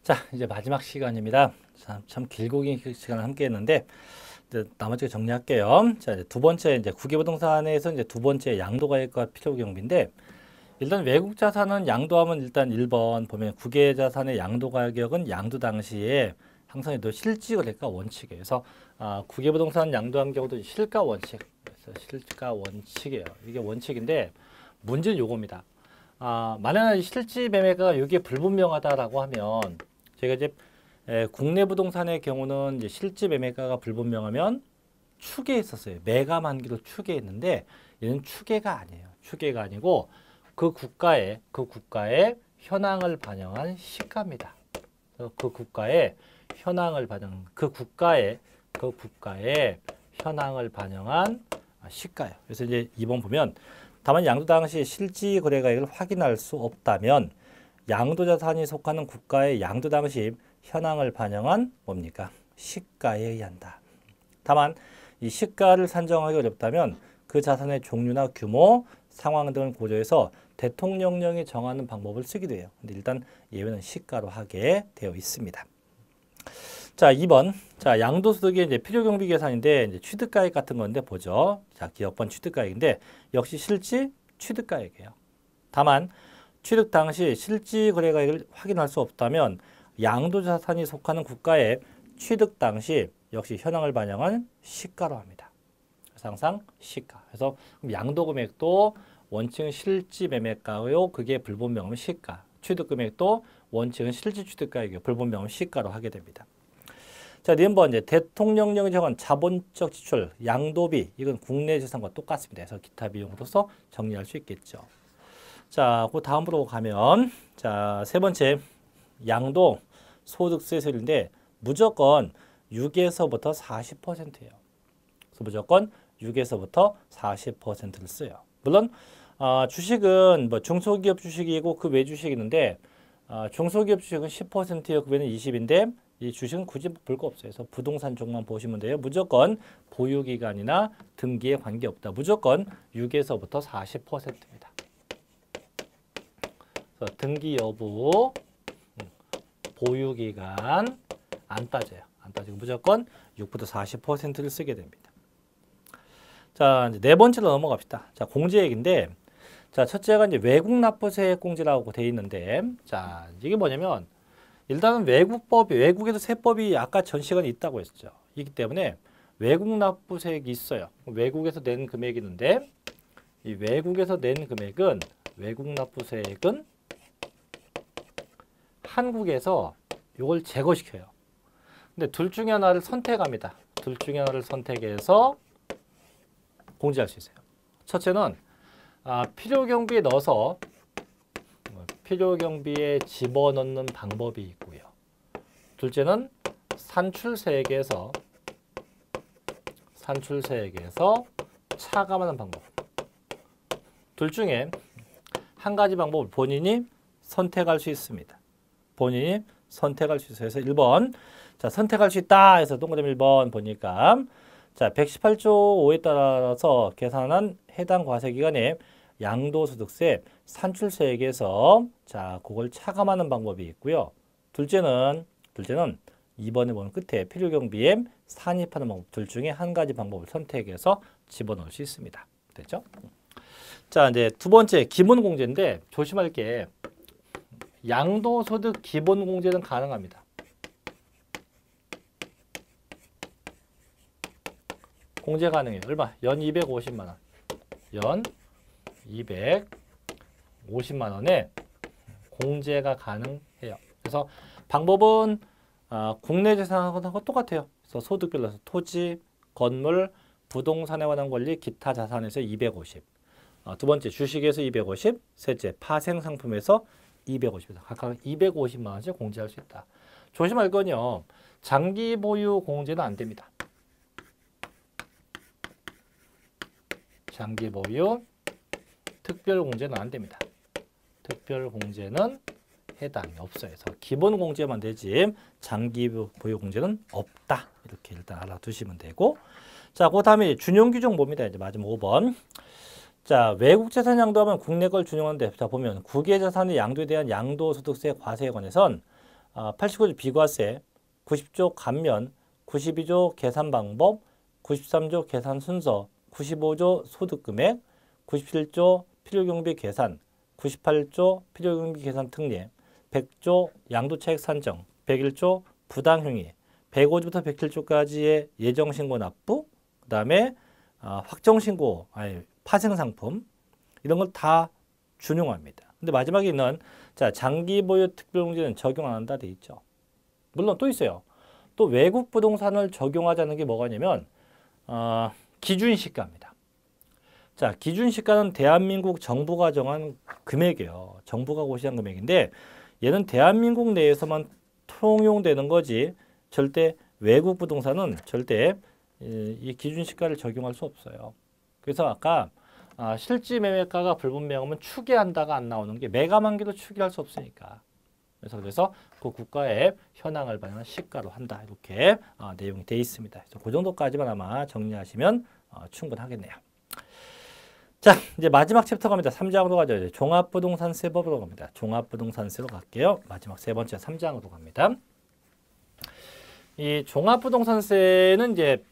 자, 이제 마지막 시간입니다. 참 길고 긴 시간을 함께 했는데, 이제 나머지 정리할게요. 자, 이제 두 번째, 이제 국유부동산에서 이제 두 번째 양도가액과 필요경비인데, 일단 외국 자산은 양도하면 일단 1번 보면 국외자산의 양도가격은 양도 당시에 항상 또 실지거래가 원칙이에요. 그래서 국외부동산 양도한 경우도 실가 원칙, 그래서 실가 원칙이에요. 이게 원칙인데 문제는 요겁니다. 만약에 실지 매매가 이게 불분명하다라고 하면 제가 이제 국내 부동산의 경우는 이제 실지 매매가가 불분명하면 추계했었어요. 매가 만기로 추계했는데 얘는 추계가 아니에요. 추계가 아니고 그 국가의 현황을 반영한 시가입니다. 그 국가의 현황을 반영 그 국가의 현황을 반영한 시가예요. 그래서 이제 2번 보면 다만 양도 당시 실지 거래가액을 확인할 수 없다면 양도자산이 속하는 국가의 양도 당시 현황을 반영한 뭡니까? 시가에 의한다. 다만 이 시가를 산정하기 어렵다면 그 자산의 종류나 규모, 상황 등을 고려해서 대통령령이 정하는 방법을 쓰기도 해요. 근데 일단 예외는 시가로 하게 되어 있습니다. 자, 2번. 자, 양도소득의 이제 필요경비 계산인데 이제 취득가액 같은 건데 보죠. 자, 기업번 취득가액인데 역시 실지 취득가액이에요. 다만 취득 당시 실지 거래가액을 확인할 수 없다면 양도자산이 속하는 국가의 취득 당시 역시 현황을 반영한 시가로 합니다. 그래서 항상 시가. 그래서 양도금액도 원칙은 실지 매매가요. 그게 불분명하면 시가. 취득금액도 원칙은 실지 취득가액이요. 불분명하면 시가로 하게 됩니다. 자, 4번 이제 대통령령이 정한 자본적 지출, 양도비 이건 국내 재산과 똑같습니다. 그래서 기타 비용으로서 정리할 수 있겠죠. 자, 그 다음으로 가면 자, 세 번째 양도 소득세 세율인데 무조건 6에서부터 40%예요. 그래서 무조건 6에서부터 40%를 써요. 물론 주식은 뭐 중소기업 주식이고 그 외 주식이 있는데 중소기업 주식은 10%예요. 그 외는 20인데 이 주식은 굳이 볼 거 없어요. 그래서 부동산 쪽만 보시면 돼요. 무조건 보유기간이나 등기에 관계없다. 무조건 6에서부터 40%입니다. 그래서 등기 여부, 보유기간 안 따져요. 안 따지고 무조건 6부터 40%를 쓰게 됩니다. 자, 이제 네 번째로 넘어갑시다. 자, 공제액인데 자, 첫째가 이제 외국 납부세액 공제라고 돼 있는데 자, 이게 뭐냐면 일단은 외국에도 세법이 아까 전 시간에 있다고 했죠. 이기 때문에 외국 납부세액이 있어요. 외국에서 낸 금액이 있는데 이 외국에서 낸 금액은 외국 납부세액은 한국에서 이걸 제거시켜요. 근데 둘 중에 하나를 선택합니다. 둘 중에 하나를 선택해서 공제할 수 있어요. 첫째는 필요경비에 넣어서 필요경비에 집어넣는 방법이 있고요. 둘째는 산출세액에서 차감하는 방법. 둘 중에 한 가지 방법을 본인이 선택할 수 있습니다. 본인이 선택할 수 있어요. 그래서 1번 자, 선택할 수 있다 해서 동그라미 1번 보니까 자, 118조 5에 따라서 계산한 해당 과세기간에 양도소득세 산출세액에서 자, 그걸 차감하는 방법이 있고요. 둘째는 2번에 보는 끝에 필요경비에 산입하는 방법 둘 중에 한 가지 방법을 선택해서 집어넣을 수 있습니다. 됐죠? 자, 이제 두 번째 기본공제인데 조심할 게 양도소득 기본공제는 가능합니다. 공제 가능해요. 얼마? 연 250만 원. 연 250만 원에 공제가 가능해요. 그래서 방법은 국내 재산하고 똑같아요. 그래서 소득별로 토지, 건물, 부동산에 관한 권리, 기타 자산에서 250. 두 번째 주식에서 250, 셋째 파생상품에서 250. 각각 250만 원씩 공제할 수 있다. 조심할 건요. 장기 보유 공제는 안 됩니다. 장기 보유, 특별 공제는 안 됩니다. 특별 공제는 해당이 없어요. 그래서 기본 공제만 되지 장기 보유 공제는 없다. 이렇게 일단 알아두시면 되고 자, 그 다음에 준용 규정 봅니다. 이제 마지막 5번. 자, 외국 재산 양도하면 국내 걸 준용하는데 자, 보면 국외 자산의 양도에 대한 양도소득세 과세에 관해선 89조 비과세, 90조 감면, 92조 계산 방법, 93조 계산 순서, 95조 소득 금액, 97조 필요경비 계산, 98조 필요경비 계산 특례, 100조 양도차익 산정, 101조 부당행위, 105조부터 107조까지의 예정신고 납부, 그 다음에 확정신고, 파생상품 이런 걸 다 준용합니다. 근데 마지막에 있는 장기 보유 특별공제는 적용 안 한다 돼 있죠. 물론 또 있어요. 또 외국 부동산을 적용하자는 게 뭐가 있냐면 기준시가입니다. 기준시가는 대한민국 정부가 정한 금액이에요. 정부가 고시한 금액인데 얘는 대한민국 내에서만 통용되는 거지 절대 외국 부동산은 절대 이 기준시가를 적용할 수 없어요. 그래서 아까 실지 매매가가 불분명하면 추계한다가 안 나오는 게 매감한계도 추계할 수 없으니까. 그래서 그 국가의 현황을 반영한 시가로 한다. 이렇게 내용이 되어 있습니다. 그래서 그 정도까지만 아마 정리하시면 충분하겠네요. 자, 이제 마지막 챕터 갑니다. 3장으로 가죠. 이제 종합부동산세법으로 갑니다. 종합부동산세로 갈게요. 마지막 세 번째 3장으로 갑니다. 이 종합부동산세는 이제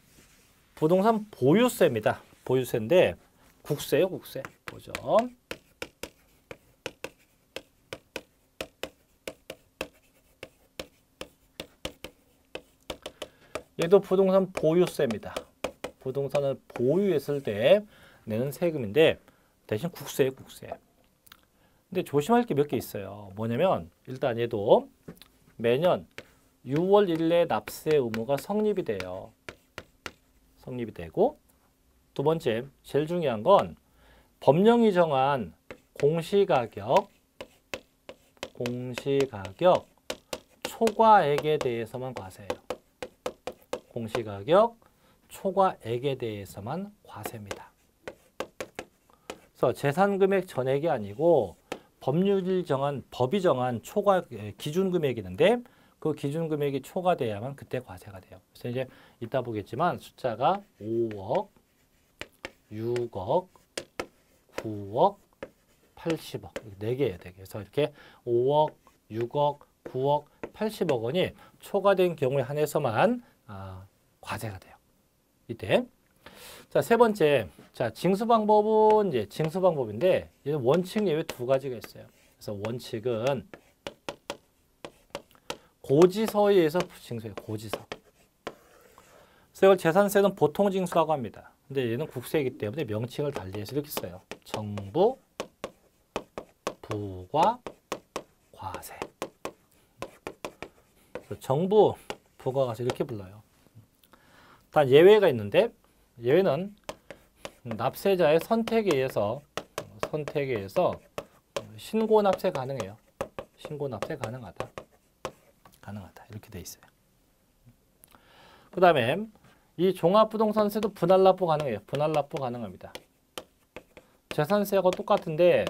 부동산 보유세입니다. 보유세인데 국세요, 국세. 보죠. 얘도 부동산 보유세입니다. 부동산을 보유했을 때 내는 세금인데 대신 국세예요, 국세. 근데 조심할 게 몇 개 있어요. 뭐냐면 일단 얘도 매년 6월 1일에 납세 의무가 성립이 돼요. 성립이 되고 두 번째, 제일 중요한 건 법령이 정한 공시가격 초과액에 대해서만 과세해요. 공시가격 초과액에 대해서만 과세입니다. 그래서 재산금액 전액이 아니고 법이 정한 초과 기준금액이 있는데 그 기준금액이 초과돼야만 그때 과세가 돼요. 그래서 이제 이따 보겠지만 숫자가 5억, 6억, 9억, 80억 이렇게 4개예요. 4개. 그래서 이렇게 5억, 6억, 9억, 80억 원이 초과된 경우에 한해서만 과세가 돼요. 이때. 자, 세 번째. 자, 징수 방법은 이제 징수 방법인데 얘는 원칙 예외 두 가지가 있어요. 그래서 원칙은 고지서에 의해서 징수해요. 고지서. 그래서 이걸 재산세는 보통 징수라고 합니다. 근데 얘는 국세이기 때문에 명칭을 달리해서 이렇게 써요. 정부, 부과, 과세. 정부, 부과, 과세 이렇게 불러요. 단 예외가 있는데 예외는 납세자의 선택에 의해서 신고 납세 가능해요. 신고 납세 가능하다. 이렇게 돼 있어요. 그 다음에 이 종합부동산세도 분할 납부 가능해요. 분할 납부 가능합니다. 재산세하고 똑같은데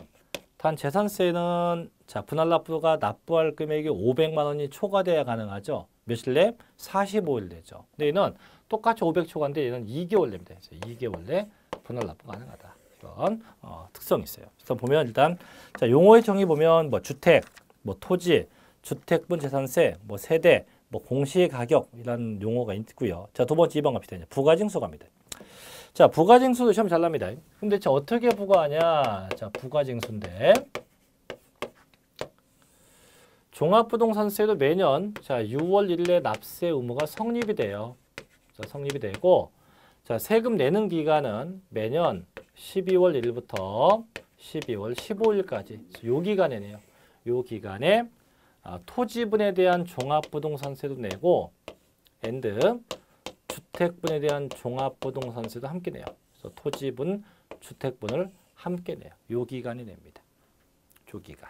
단 재산세는 분할 납부가 납부할 금액이 500만 원이 초과돼야 가능하죠. 며칠 내? 45일 내죠. 근데 얘는 똑같이 500 초과인데 얘는 2개월 내입니다. 그래서 2개월 내 분할 납부 가능하다. 이런 특성이 있어요. 그래서 보면 일단 용어의 정의 보면 뭐 주택, 뭐 토지, 주택분 재산세, 뭐 세대, 뭐 공시가격 이런 용어가 있고요. 자, 두 번째 2번 갑시다. 부가징수 갑니다. 자, 부가징수도 시험 잘 납니다. 근데 어떻게 부과하냐? 자, 부가징수인데 종합부동산세도 매년 6월 1일에 납세 의무가 성립이 돼요. 성립이 되고 세금 내는 기간은 매년 12월 1일부터 12월 15일까지 요 기간이네요. 요 기간에 토지분에 대한 종합부동산세도 내고 주택분에 대한 종합부동산세도 함께 내요. 그래서 토지분, 주택분을 함께 내요. 요 기간이 냅니다. 요 기간.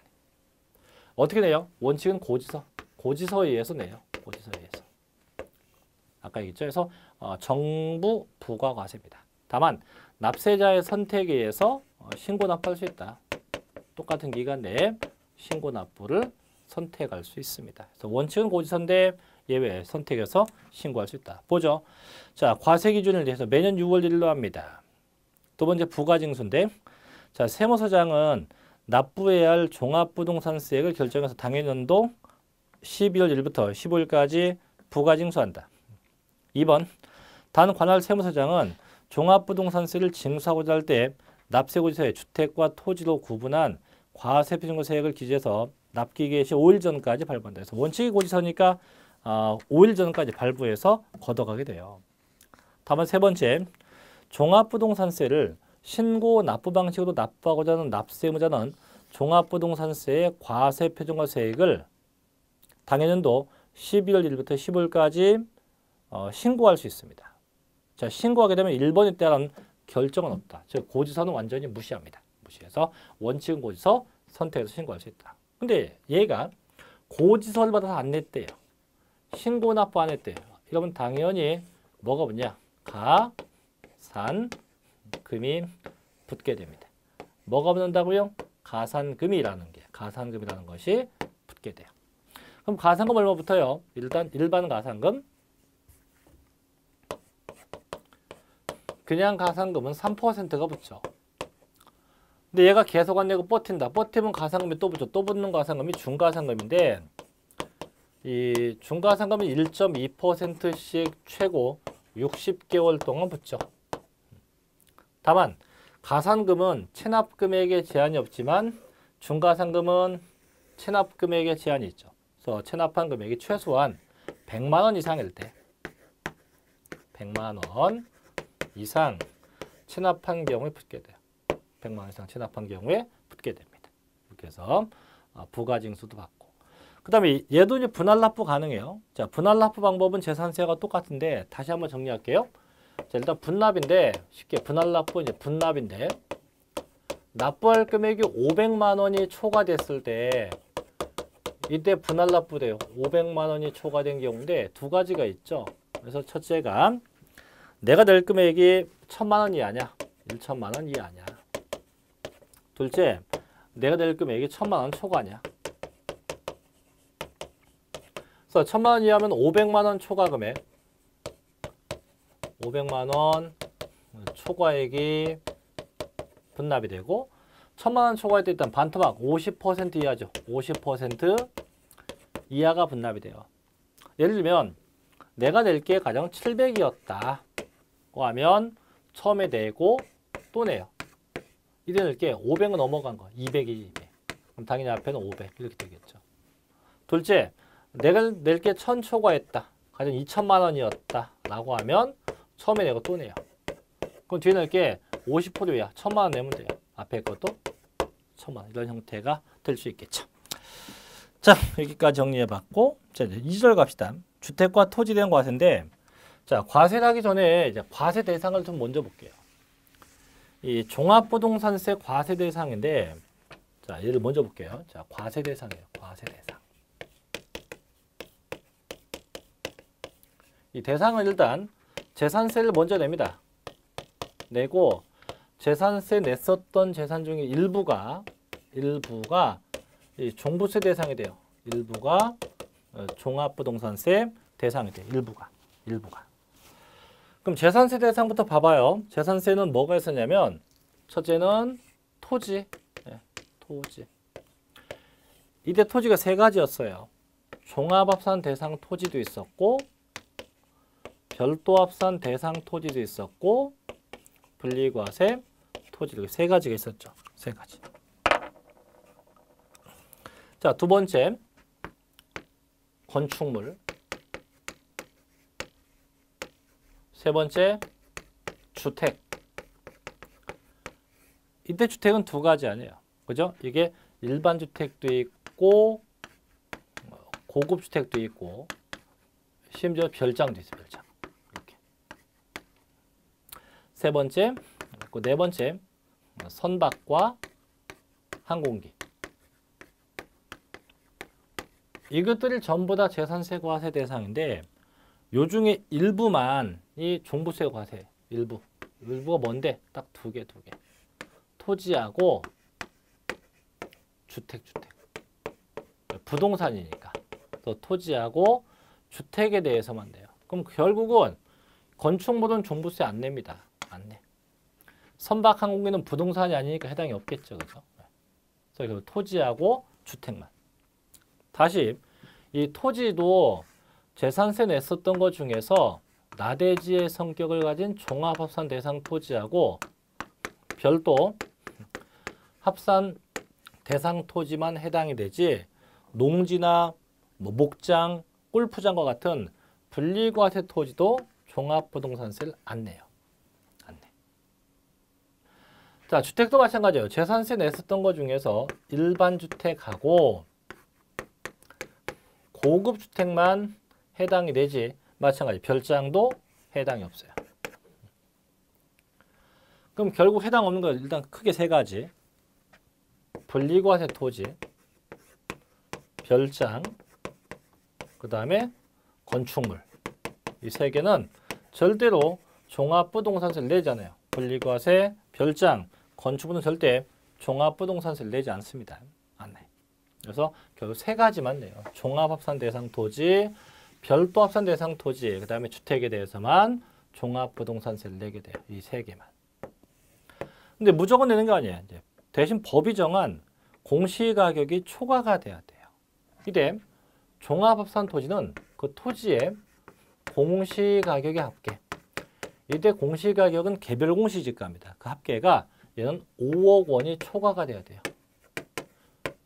어떻게 내요? 원칙은 고지서에 의해서 내요. 고지서에 의해서. 아까 얘기했죠. 그래서 정부 부과과세입니다. 다만 납세자의 선택에 의해서 신고 납부할 수 있다. 똑같은 기간 내에 신고 납부를 선택할 수 있습니다. 그래서 원칙은 고지서인데 예외 선택해서 신고할 수 있다. 보죠. 자, 과세 기준을 대해서 매년 6월 1일로 합니다. 두 번째 부가징수인데 세무서장은 납부해야 할 종합부동산세액을 결정해서 당해년도 12월 1일부터 15일까지 부가징수한다. 2번 단 관할 세무서장은 종합부동산세를 징수하고자 할 때 납세고지서에 주택과 토지로 구분한 과세표준세액을 기재해서 납기 개시 5일 전까지 발부한다. 그래서 원칙이 고지서니까 5일 전까지 발부해서 걷어가게 돼요. 다만 세 번째, 종합부동산세를 신고 납부 방식으로 납부하고자 하는 납세의무자는 종합부동산세의 과세표준세액을 당해년도 12월 1일부터 15일까지 신고할 수 있습니다. 자, 신고하게 되면 1번에 따른 결정은 없다. 즉 고지서는 완전히 무시합니다. 무시해서 원칙은 고지서 선택해서 신고할 수 있다. 근데 얘가 고지서를 받아서 안 냈대요. 신고 납부 안 했대요. 이러면 당연히 뭐가 붙냐? 가산금이 붙게 됩니다. 뭐가 붙는다고요? 가산금이라는 것이 붙게 돼요. 그럼 가산금 얼마 붙어요? 일단 일반 가산금. 그냥 가산금은 3%가 붙죠. 근데 얘가 계속 안 내고 버틴다. 버티면 가산금이 또 붙죠. 또 붙는 가산금이 중가산금인데 이 중가산금은 1.2%씩 최고 60개월 동안 붙죠. 다만 가산금은 체납금액에 제한이 없지만 중가산금은 체납금액에 제한이 있죠. 그래서 체납한 금액이 최소한 100만 원 이상일 때 100만 원 이상 체납한 경우에 붙게 돼요. 100만 원 이상 체납한 경우에 붙게 됩니다. 이렇게 해서 부가징수도 받고. 그 다음에 얘도 이제 분할 납부 가능해요. 자, 분할 납부 방법은 재산세와 똑같은데 다시 한번 정리할게요. 자, 일단 분납인데 쉽게 분할 납부 이제 분납인데 납부할 금액이 500만 원이 초과됐을 때 이때 분할 납부돼요. 500만 원이 초과된 경우인데 두 가지가 있죠. 그래서 첫째가 내가 낼 금액이 1000만 원 이하냐, 1천만 원 이하냐. 둘째, 내가 낼 금액이 1000만 원 초과냐. 그래서 1000만 원 이하면 500만 원 초과 금액, 500만 원 초과액이 분납이 되고 1000만 원 초과할 때 일단 반토막 50% 이하죠. 50% 이하가 분납이 돼요. 예를 들면 내가 낼 게 가령 700이었다 하면 처음에 내고 또 내요. 이래 낼 게 500은 넘어간 거. 200이지 200. 그럼 당연히 앞에는 500 이렇게 되겠죠. 둘째, 내가 낼 게 1000 초과했다. 가령 2천만 원이었다 라고 하면 처음에 내고 또 내요. 그럼 뒤에 낼 게 50%야. 1000만 원 내면 돼요. 앞에 것도 1000만 원. 이런 형태가 될 수 있겠죠. 자, 여기까지 정리해봤고, 자, 이제 2절 갑시다. 주택과 토지에 대한 과세인데, 자, 과세를 하기 전에 이제 과세 대상을 좀 먼저 볼게요. 이 종합부동산세 과세 대상인데, 자, 얘를 먼저 볼게요. 자, 과세 대상이에요. 과세 대상. 이 대상은 일단 재산세를 먼저 냅니다. 내고 재산세 냈었던 재산 중에 일부가 이 종부세 대상이 돼요. 일부가 종합부동산세 대상이 돼요. 일부가. 그럼 재산세 대상부터 봐봐요. 재산세는 뭐가 있었냐면 첫째는 토지. 토지. 이때 토지가 세 가지였어요. 종합합산 대상 토지도 있었고 별도합산 대상 토지도 있었고 분리과세 토지 이렇게 세 가지가 있었죠. 세 가지. 자, 두 번째 건축물. 세 번째 주택. 이때 주택은 두 가지 아니에요. 그죠? 이게 일반 주택도 있고 고급 주택도 있고 심지어 별장도 있어요. 별장. 이렇게. 세 번째, 네 번째 선박과 항공기. 이것들이 전부 다 재산세 과세 대상인데 요 중에 일부만 이 종부세 과세 일부가 뭔데? 딱 두 개. 토지하고 주택. 부동산이니까. 또 토지하고 주택에 대해서만 돼요. 그럼 결국은 건축물은 종부세 안 냅니다. 안 내. 선박 항공기는 부동산이 아니니까 해당이 없겠죠. 그죠? 그래서 토지하고 주택만. 다시 이 토지도 재산세 냈었던 것 중에서 나대지의 성격을 가진 종합합산 대상 토지하고 별도 합산 대상 토지만 해당이 되지 농지나 뭐 목장, 골프장과 같은 분리과세 토지도 종합부동산세를 안 내요. 안 내. 자, 주택도 마찬가지예요. 재산세 냈었던 것 중에서 일반 주택하고 고급 주택만 해당이 되지 마찬가지 별장도 해당이 없어요. 그럼 결국 해당 없는 거 일단 크게 세 가지. 분리과세 토지, 별장, 그 다음에 건축물. 이 세 개는 절대로 종합부동산세를 내지 않아요. 분리과세, 별장, 건축물은 절대 종합부동산세를 내지 않습니다. 안 내. 그래서 결국 세 가지만 내요. 종합합산 대상 토지, 별도 합산 대상 토지, 그 다음에 주택에 대해서만 종합부동산세를 내게 돼요. 이 세 개만. 근데 무조건 내는 거 아니에요. 이제 대신 법이 정한 공시가격이 초과가 돼야 돼요. 이때 종합합산 토지는 그 토지의 공시가격의 합계. 이때 공시가격은 개별 공시지가입니다. 그 합계가 얘는 5억 원이 초과가 돼야 돼요.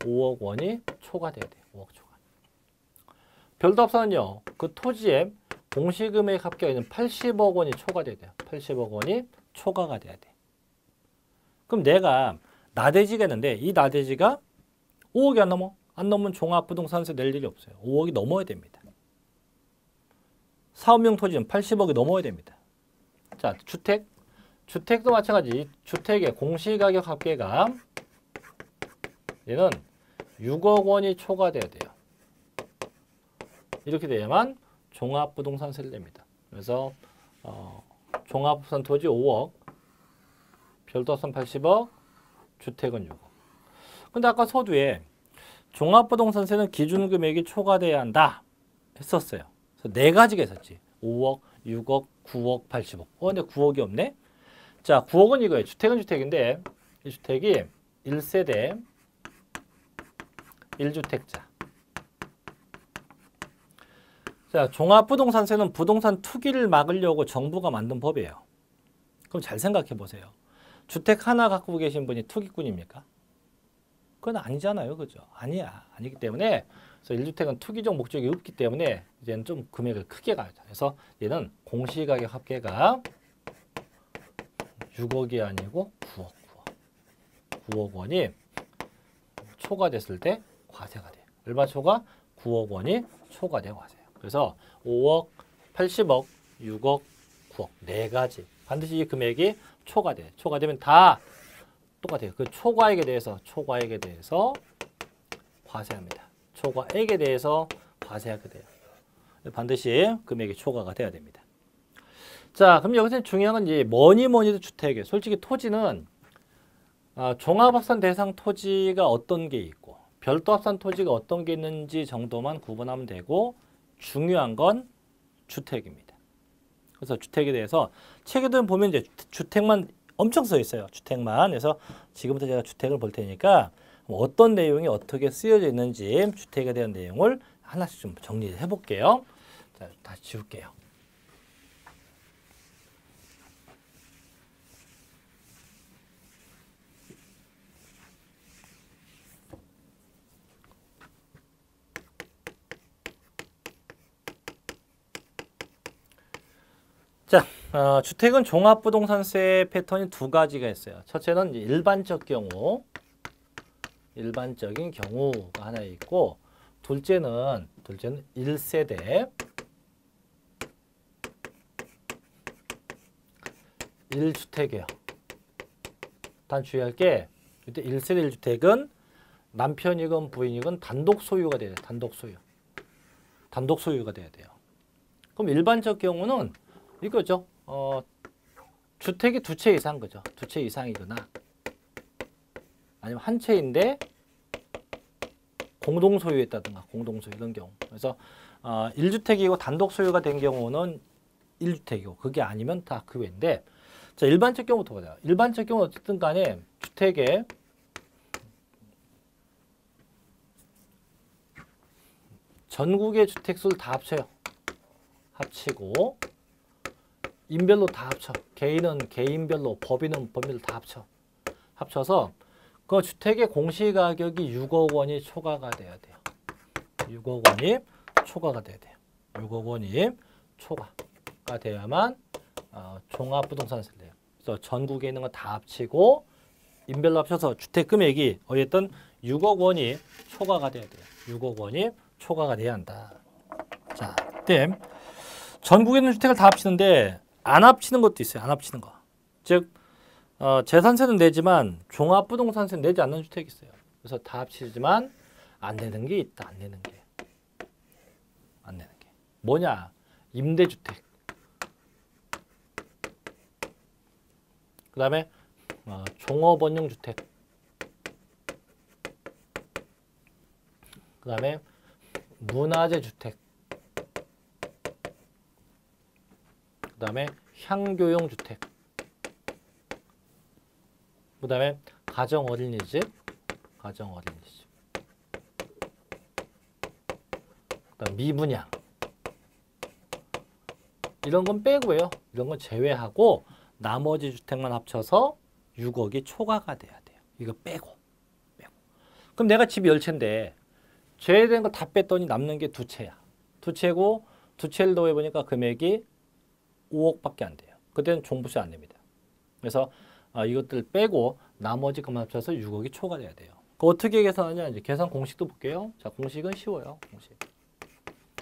5억 원이 초과돼야 돼요. 5억 초과. 별도 합산은요. 그 토지의 공시금액 합계가 있는 80억 원이 초과돼야 돼요. 80억 원이 초과가 돼야 돼. 그럼 내가 나대지가 있는데 이 나대지가 5억이 안 넘어? 안 넘으면 종합부동산세 낼 일이 없어요. 5억이 넘어야 됩니다. 사업용 토지는 80억이 넘어야 됩니다. 자, 주택. 주택도 마찬가지. 주택의 공시가격 합계가 얘는 6억 원이 초과돼야 돼요. 이렇게 돼야만 종합부동산세를 냅니다. 그래서 종합부동산 토지 5억, 별도 합산 80억, 주택은 6억. 근데 아까 서두에 종합부동산세는 기준금액이 초과돼야 한다 했었어요. 그래서 네 가지가 있었지. 5억, 6억, 9억, 80억. 근데 9억이 없네? 자, 9억은 이거예요. 주택은 주택인데 이 주택이 1세대 1주택자. 자, 종합부동산세는 부동산 투기를 막으려고 정부가 만든 법이에요. 그럼 잘 생각해 보세요. 주택 하나 갖고 계신 분이 투기꾼입니까? 그건 아니잖아요. 그죠? 아니야. 아니기 때문에 그래서 1주택은 투기적 목적이 없기 때문에 이제는 좀 금액을 크게 가야 돼. 그래서 얘는 공시가격 합계가 6억이 아니고 9억 원이 초과됐을 때 과세가 돼요. 얼마 초과? 9억 원이 초과돼 과세요. 그래서 5억, 80억, 6억, 9억 네 가지 반드시 이 금액이 초과돼. 초과되면 다 똑같아요. 그 초과액에 대해서 과세합니다. 초과액에 대해서 과세하게 돼요. 반드시 금액이 초과가 돼야 됩니다. 자, 그럼 여기서 중요한 건 이제 뭐니 해도 주택이에요. 솔직히 토지는 종합합산 대상 토지가 어떤 게 있고 별도 합산 토지가 어떤 게 있는지 정도만 구분하면 되고 중요한 건 주택입니다. 그래서 주택에 대해서 책에도 보면 이제 주택만 엄청 써 있어요. 주택만. 그래서 지금부터 제가 주택을 볼 테니까 어떤 내용이 어떻게 쓰여져 있는지 주택에 대한 내용을 하나씩 좀 정리해 볼게요. 자, 다시 지울게요. 자, 주택은 종합부동산세 패턴이 두 가지가 있어요. 첫째는 일반적인 경우가 하나 있고, 둘째는 1세대 1주택이에요. 단 주의할 게 이때 1세대 1주택은 남편이건 부인이건 단독 소유가 돼요. 단독 소유가 돼야 돼요. 그럼 일반적 경우는 이거죠. 주택이 두 채 이상 거죠. 두 채 이상이거나 아니면 한 채인데 공동 소유했다든가 공동소유 이런 경우. 그래서 1주택이고 단독 소유가 된 경우는 1주택이고 그게 아니면 다 그 외인데 자, 일반적 경우부터 보자. 일반적 경우는 어쨌든 간에 주택에 전국의 주택수를 다 합쳐요. 합치고 인별로 다 합쳐. 개인은 개인별로, 법인은 법인별로 다 합쳐. 합쳐서 그 주택의 공시가격이 6억 원이 초과가 돼야 돼요. 6억 원이 초과가 돼야 돼요. 6억 원이 초과가 돼야만 종합부동산세를 내요. 그래서 전국에 있는 거 다 합치고 인별로 합쳐서 주택 금액이 어쨌든 6억 원이 초과가 돼야 돼요. 6억 원이 초과가 돼야 한다. 자, 그때 전국에 있는 주택을 다 합치는데 안 합치는 것도 있어요. 안 합치는 거. 즉 재산세는 내지만 종합부동산세는 내지 않는 주택이 있어요. 그래서 다 합치지만 안 내는 게 있다. 안 내는 게. 안 내는 게. 뭐냐? 임대주택. 그 다음에 종업원용 주택. 그 다음에 문화재 주택. 그 다음에 향교용 주택. 그 다음에 가정 어린이집. 가정 어린이집. 그 다음 미분양. 이런 건 빼고요. 이런 건 제외하고 나머지 주택만 합쳐서 6억이 초과가 돼야 돼요. 이거 빼고. 그럼 내가 집이 10채인데 제외된 거 다 뺐더니 남는 게 2채야. 2채고 2채를 더해보니까 금액이 5억밖에 안 돼요. 그때는 종부세 안 냅니다. 그래서 이것들 빼고 나머지 것만 합쳐서 6억이 초과돼야 돼요. 그 어떻게 계산하냐? 이제 계산 공식도 볼게요. 자, 공식은 쉬워요.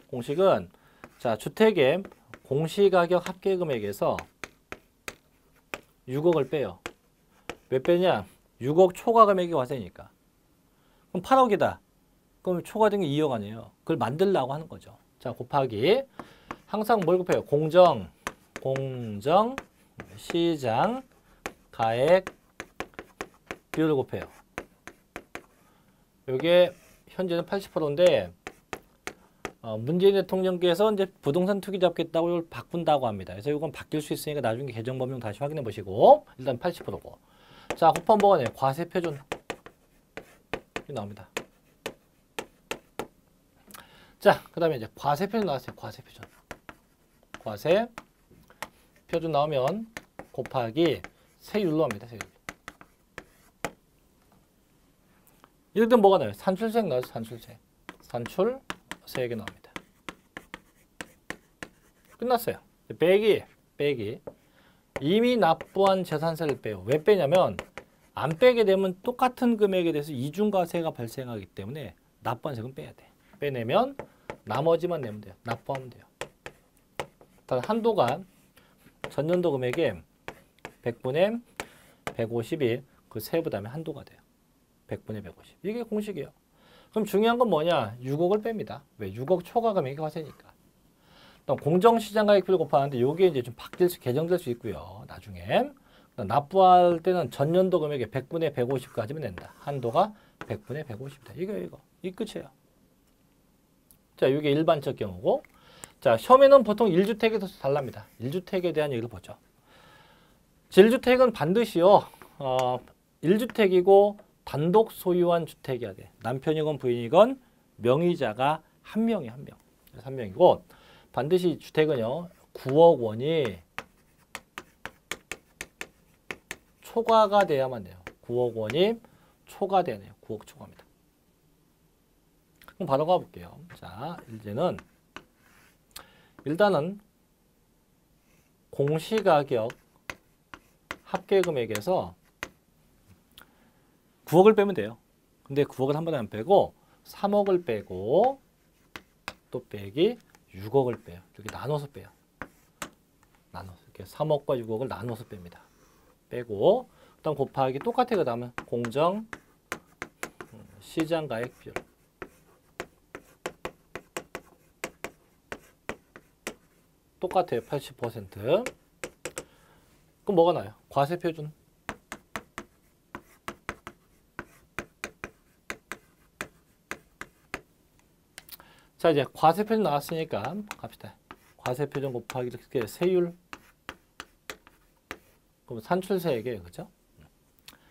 공식은 자, 주택의 공시가격 합계금액에서 6억을 빼요. 왜 빼냐? 6억 초과 금액이 과세니까. 그럼 8억이다. 그럼 초과된 게 2억 아니에요. 그걸 만들려고 하는 거죠. 자, 곱하기 항상 뭘 곱해요? 공정, 시장, 가액, 비율을 곱해요. 이게 현재는 80%인데 문재인 대통령께서 이제 부동산 투기 잡겠다고 이걸 바꾼다고 합니다. 그래서 이건 바뀔 수 있으니까 나중에 개정 법령 다시 확인해 보시고 일단 80%고. 자, 곱하면 뭐가 나요? 과세 표준. 이게 나옵니다. 자, 그 다음에 이제 과세 표준 나왔어요. 과세 표준. 과세 표준 나오면 곱하기 세율로 합니다. 세율. 이럴 땐 뭐가 나와요? 산출세액 나와서 산출세. 산출세액이 나옵니다. 끝났어요. 빼기. 이미 납부한 재산세를 빼요. 왜 빼냐면 안 빼게 되면 똑같은 금액에 대해서 이중과세가 발생하기 때문에 납부한 세금은 빼야 돼. 빼내면 나머지만 내면 돼요. 납부하면 돼요. 일단 한도가 전년도 금액의 100분의 150이 그 세부담의 한도가 돼요. 100분의 150. 이게 공식이에요. 그럼 중요한 건 뭐냐? 6억을 뺍니다. 왜? 6억 초과 금액이 과세니까. 공정시장가액비를 곱하는데 이게 이제 좀 개정될 수 있고요. 나중에. 납부할 때는 전년도 금액의 100분의 150까지만 낸다. 한도가 100분의 150이다. 이거. 이 끝이에요. 자, 이게 일반적 경우고. 자, 시험에는 보통 1주택에서 달랍니다. 1주택에 대한 얘기를 보죠. 1주택은 반드시요. 1주택이고 단독 소유한 주택이어야 돼. 남편이건 부인이건 명의자가 한 명이 한 명. 그래서 한 명이고 반드시 주택은요. 9억 원이 초과가 돼야만 돼요. 9억 원이 초과돼야 돼요. 9억 초과입니다. 그럼 바로 가볼게요. 자, 이제는 일단은 공시가격 합계금액에서 9억을 빼면 돼요. 근데 9억을 한 번에 안 빼고 3억을 빼고 또 빼기 6억을 빼요. 이렇게 나눠서 빼요. 나눠서 이렇게 3억과 6억을 나눠서 뺍니다. 빼고 그다음 곱하기 똑같아요. 그다음은 공정 시장가액 비율. 똑같아요. 80%. 그럼 뭐가 나요? 과세 표준. 자, 이제 과세 표준 나왔으니까 갑시다. 과세 표준 곱하기 이렇게 세율. 그럼 산출세액이에요. 그죠?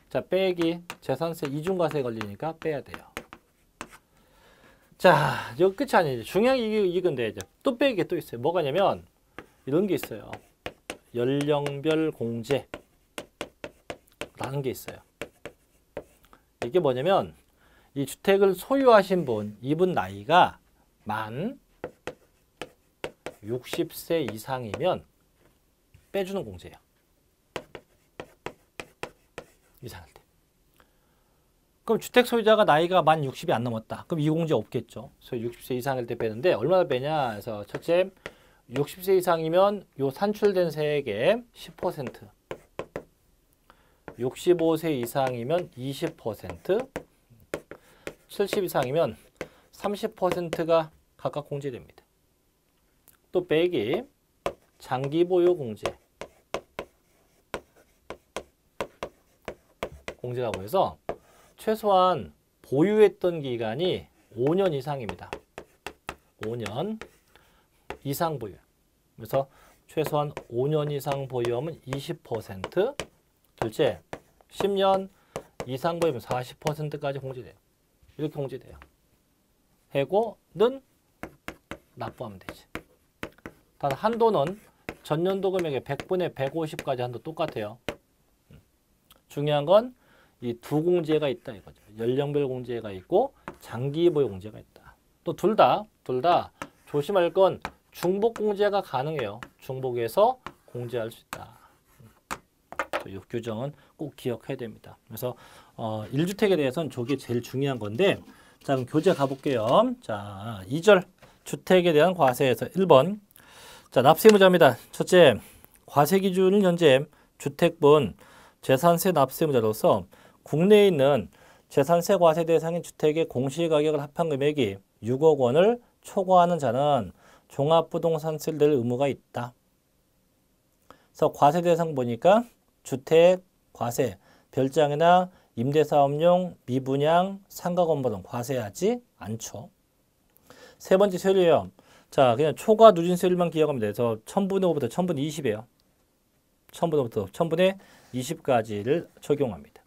자, 빼기 재산세 이중과세 걸리니까 빼야 돼요. 자, 이거 끝이 아니지. 중요한 게 이건데 이제 또 빼기 게 또 있어요. 뭐가냐면 이런 게 있어요. 연령별 공제라는 게 있어요. 이게 뭐냐면 이 주택을 소유하신 분, 이분 나이가 만 60세 이상이면 빼주는 공제예요. 이상할 때. 그럼 주택 소유자가 나이가 만 60이 안 넘었다. 그럼 이 공제 없겠죠. 그래서 60세 이상일 때 빼는데 얼마나 빼냐 해서 첫째 60세 이상이면 요 산출된 세액의 10%, 65세 이상이면 20%, 70 이상이면 30%가 각각 공제됩니다. 또 빼기 장기 보유 공제라고 해서 최소한 보유했던 기간이 5년 이상입니다. 5년 이상 보유. 그래서 최소한 5년 이상 보유하면 20%, 둘째 10년 이상 보유하면 40%까지 공제돼요. 이렇게 공제돼요. 해고는 납부하면 되지. 단 한도는 전년도 금액의 100분의 150까지 한도 똑같아요. 중요한 건 이 두 공제가 있다 이거죠. 연령별 공제가 있고 장기 보유 공제가 있다. 또 둘 다 조심할 건 중복 공제가 가능해요. 중복해서 공제할 수 있다. 이 규정은 꼭 기억해야 됩니다. 그래서 1주택에 대해서는 저게 제일 중요한 건데, 자 그럼 교재 가볼게요. 자 2절 주택에 대한 과세에서 1번. 자 납세의무자입니다. 첫째, 과세 기준은 현재 주택분 재산세 납세의무자로서 국내에 있는 재산세 과세 대상인 주택의 공시가격을 합한 금액이 6억 원을 초과하는 자는 종합부동산세를 낼 의무가 있다. 그래서 과세 대상 보니까 주택, 과세, 별장이나 임대사업용, 미분양, 상가건물 등 과세하지 않죠. 세 번째 세율이에요. 자, 그냥 초과 누진세율만 기억하면 돼서 1000분의 5부터 1000분의 20이에요. 1000분의 5부터 1000분의 20까지를 적용합니다.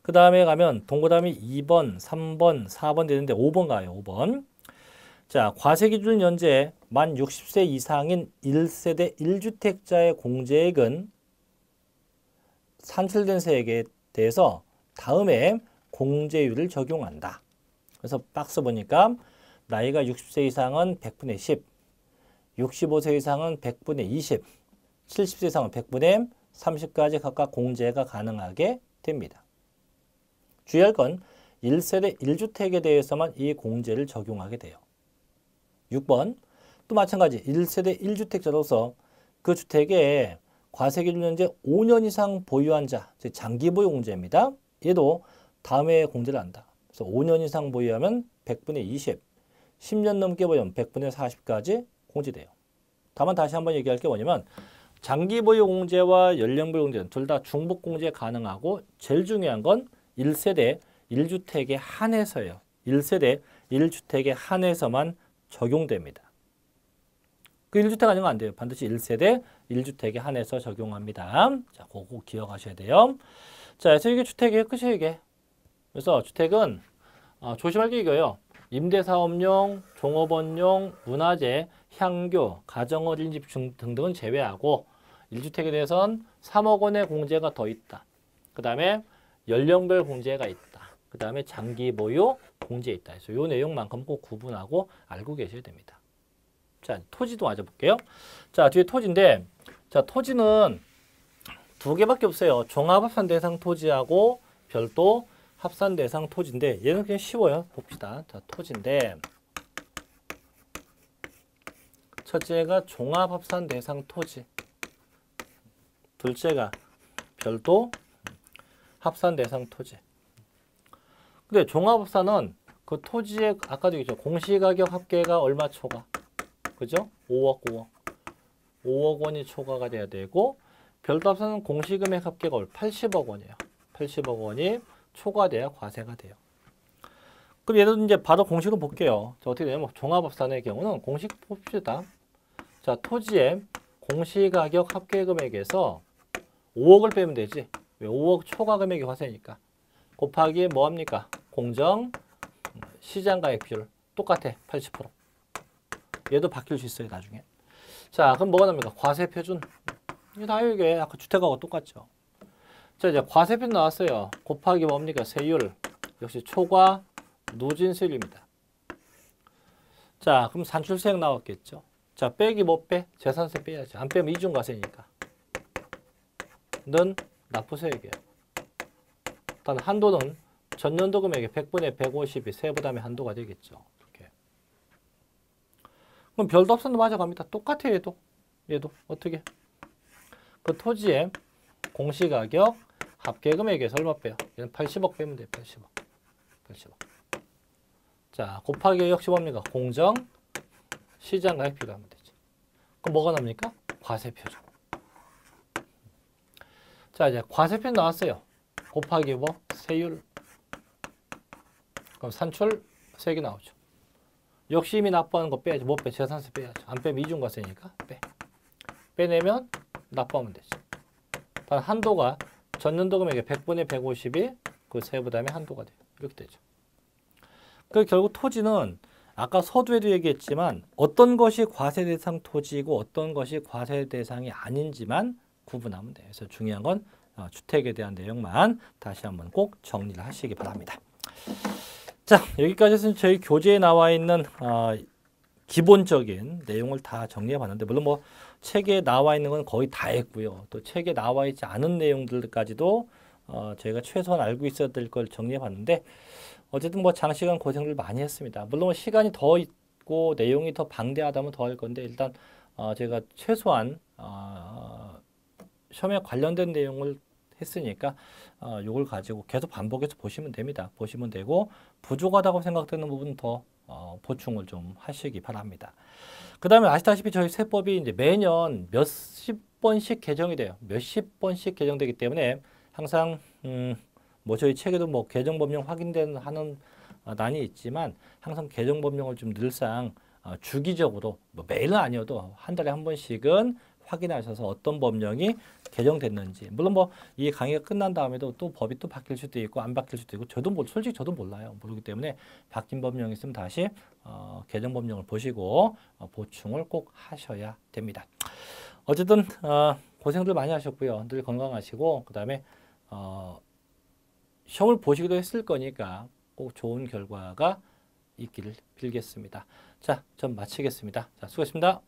그 다음에 가면 동그라미 2번, 3번, 4번 되는데 5번 가요. 5번. 자, 과세 기준 현재 만 60세 이상인 1세대 1주택자의 공제액은 산출된 세액에 대해서 다음에 공제율을 적용한다. 그래서 박스 보니까 나이가 60세 이상은 100분의 10, 65세 이상은 100분의 20, 70세 이상은 100분의 30까지 각각 공제가 가능하게 됩니다. 주의할 건 1세대 1주택에 대해서만 이 공제를 적용하게 돼요. 6번 또 마찬가지 1세대 1주택자로서 그 주택에 과세 기준 현재 5년 이상 보유한 자, 즉 장기 보유 공제입니다. 얘도 다음에 공제를 한다. 그래서 5년 이상 보유하면 100분의 20, 10년 넘게 보유하면 100분의 40까지 공제돼요. 다만 다시 한번 얘기할 게 뭐냐면 장기 보유 공제와 연령 보유 공제는 둘 다 중복 공제 가능하고 제일 중요한 건 1세대 1주택에 한해서요. 1세대 1주택에 한해서만 적용됩니다. 그 1주택 아니면 안 돼요. 반드시 1세대 1주택에 한해서 적용합니다. 자, 그거 기억하셔야 돼요. 자, 그래서 이게 주택의 끝이에요, 이게. 그래서 주택은 조심할 게 이거예요. 임대사업용, 종업원용, 문화재, 향교, 가정어린이집 등등은 제외하고 1주택에 대해서는 3억 원의 공제가 더 있다. 그 다음에 연령별 공제가 있다. 그 다음에 장기 보유 공제 있다. 그래서 이 내용만큼 꼭 구분하고 알고 계셔야 됩니다. 자, 토지도 맞아볼게요. 자, 뒤에 토지인데, 자, 토지는 두 개밖에 없어요. 종합합산 대상 토지하고 별도 합산 대상 토지인데, 얘는 그냥 쉬워요. 봅시다. 자, 토지인데, 첫째가 종합합산 대상 토지, 둘째가 별도 합산 대상 토지. 근데 종합합산은 그 토지의 아까도 얘기했죠. 공시가격 합계가 얼마 초과? 그죠? 5억 원이 초과가 돼야 되고, 별도 합산은 공시금액 합계가 80억 원이에요. 80억 원이 초과돼야 과세가 돼요. 그럼 얘도 이제 바로 공식을 볼게요. 자, 어떻게 되냐면 종합합산의 경우는 공식 봅시다. 자, 토지의 공시가격 합계금액에서 5억을 빼면 되지. 왜? 5억 초과 금액이 과세니까. 곱하기 뭐합니까? 공정 시장가액 비율 똑같아. 80%. 얘도 바뀔 수 있어요, 나중에. 자, 그럼 뭐가 납니까? 과세 표준. 이게 다 이게 아까 주택하고 똑같죠. 자, 이제 과세 표준 나왔어요. 곱하기 뭡니까? 세율. 역시 초과 누진세율입니다. 자, 그럼 산출세액 나왔겠죠. 자, 빼기 뭐 빼? 재산세 빼야지. 안 빼면 이중과세니까. 는 납부세액이에요. 일단 한도는 전년도 금액의 100분의 150이 세부담의 한도가 되겠죠. 이렇게. 그럼 별도 합산도 맞아갑니다. 똑같아요, 얘도. 어떻게? 그 토지의 공시가격 합계금액에서 얼마 빼요? 얘는 80억 빼면 돼요. 80억. 자, 곱하기 역시 뭡니까? 공정 시장가액 비교하면 되죠. 그럼 뭐가 납니까? 과세표준. 자, 이제 과세표준 나왔어요. 곱하기 뭐? 세율. 그럼 산출세액이 나오죠. 역시 이미 납부하는 거 빼야지. 못 빼? 재산세 빼야죠. 안 빼면 이중과세니까 빼. 빼내면 납부하면 되죠. 단 한도가 전년도 금액의 100분의 150이 그 세부담의 한도가 돼요. 이렇게 되죠. 그 결국 토지는 아까 서두에도 얘기했지만 어떤 것이 과세 대상 토지이고 어떤 것이 과세 대상이 아닌지만 구분하면 돼요. 그래서 중요한 건 주택에 대한 내용만 다시 한번 꼭 정리를 하시기 바랍니다. 자, 여기까지 해서 저희 교재에 나와 있는 기본적인 내용을 다 정리해 봤는데, 물론 뭐 책에 나와 있는 건 거의 다 했고요. 또 책에 나와 있지 않은 내용들까지도 저희가 최소한 알고 있어야 될 걸 정리해 봤는데, 어쨌든 뭐 장시간 고생을 많이 했습니다. 물론 시간이 더 있고 내용이 더 방대하다면 더 할 건데, 일단 제가 최소한 시험에 관련된 내용을 했으니까 이걸 가지고 계속 반복해서 보시면 됩니다. 보시면 되고 부족하다고 생각되는 부분은 더 보충을 좀 하시기 바랍니다. 그 다음에 아시다시피 저희 세법이 이제 매년 몇십 번씩 개정이 돼요. 몇십 번씩 개정되기 때문에 항상 뭐 저희 책에도 뭐 개정법령 확인된 하는 난이 있지만 항상 개정법령을 좀 늘상 주기적으로 뭐 매일은 아니어도 한 달에 한 번씩은 확인하셔서 어떤 법령이 개정됐는지, 물론 뭐 이 강의가 끝난 다음에도 또 법이 또 바뀔 수도 있고 안 바뀔 수도 있고 솔직히 저도 몰라요. 모르기 때문에 바뀐 법령이 있으면 다시 개정 법령을 보시고 보충을 꼭 하셔야 됩니다. 어쨌든 고생들 많이 하셨고요. 늘 건강하시고 그 다음에 시험을 보시기도 했을 거니까 꼭 좋은 결과가 있기를 빌겠습니다. 자, 전 마치겠습니다. 자, 수고하셨습니다.